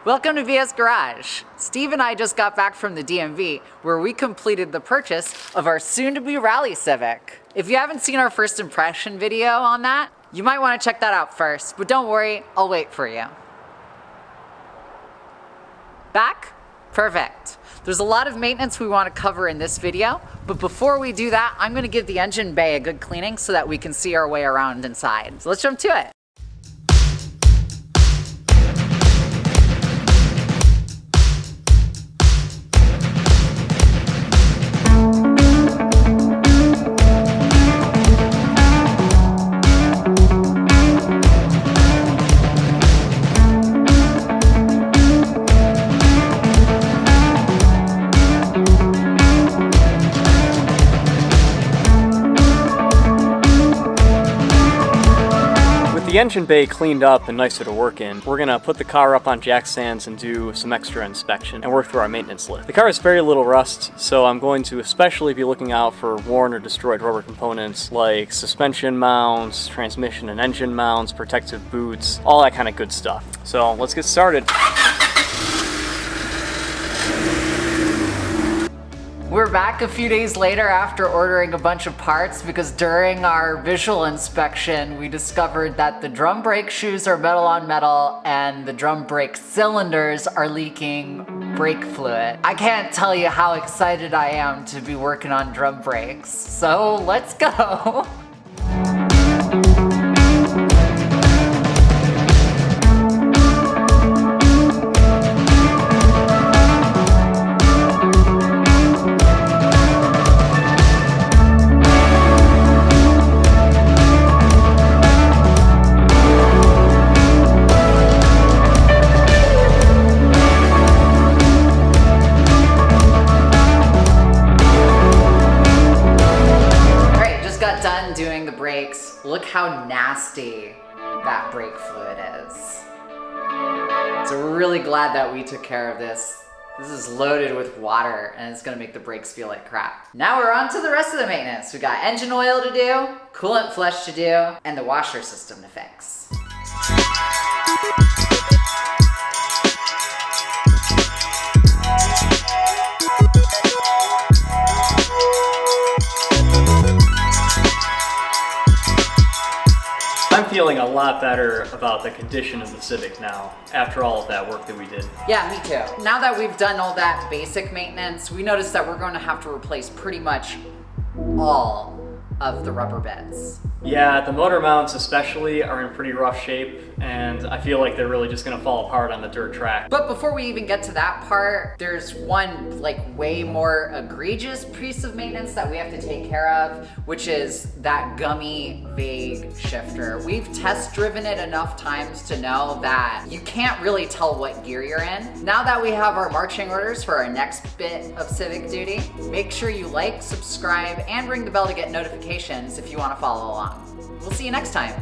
Welcome to VS Garage. Steve and I just got back from the DMV where we completed the purchase of our soon-to-be Rally Civic. If you haven't seen our first impression video on that, you might want to check that out first, but don't worry, I'll wait for you. Back? Perfect. There's a lot of maintenance we want to cover in this video, but before we do that, I'm going to give the engine bay a good cleaning so that we can see our way around inside. So let's jump to it. The engine bay cleaned up and nicer to work in, we're gonna put the car up on jack stands and do some extra inspection and work through our maintenance list. The car has very little rust, so I'm going to especially be looking out for worn or destroyed rubber components like suspension mounts, transmission and engine mounts, protective boots, all that kind of good stuff. So let's get started. We're back a few days later after ordering a bunch of parts because during our visual inspection we discovered that the drum brake shoes are metal on metal and the drum brake cylinders are leaking brake fluid. I can't tell you how excited I am to be working on drum brakes, so let's go! Done doing the brakes. Look how nasty that brake fluid is. So we're really glad that we took care of this. This is loaded with water and it's gonna make the brakes feel like crap. Now we're on to the rest of the maintenance. We got engine oil to do, coolant flush to do, and the washer system to fix. I'm feeling a lot better about the condition of the Civic now, after all of that work that we did. Yeah, me too. Now that we've done all that basic maintenance, we noticed that we're going to have to replace pretty much all of the rubber bits. Yeah, the motor mounts especially are in pretty rough shape, and I feel like they're really just gonna fall apart on the dirt track. But before we even get to that part, there's one way more egregious piece of maintenance that we have to take care of, which is that gummy vague shifter. We've test driven it enough times to know that you can't really tell what gear you're in. Now that we have our marching orders for our next bit of Civic Duty, make sure you like, subscribe, and ring the bell to get notifications if you want to follow along. We'll see you next time.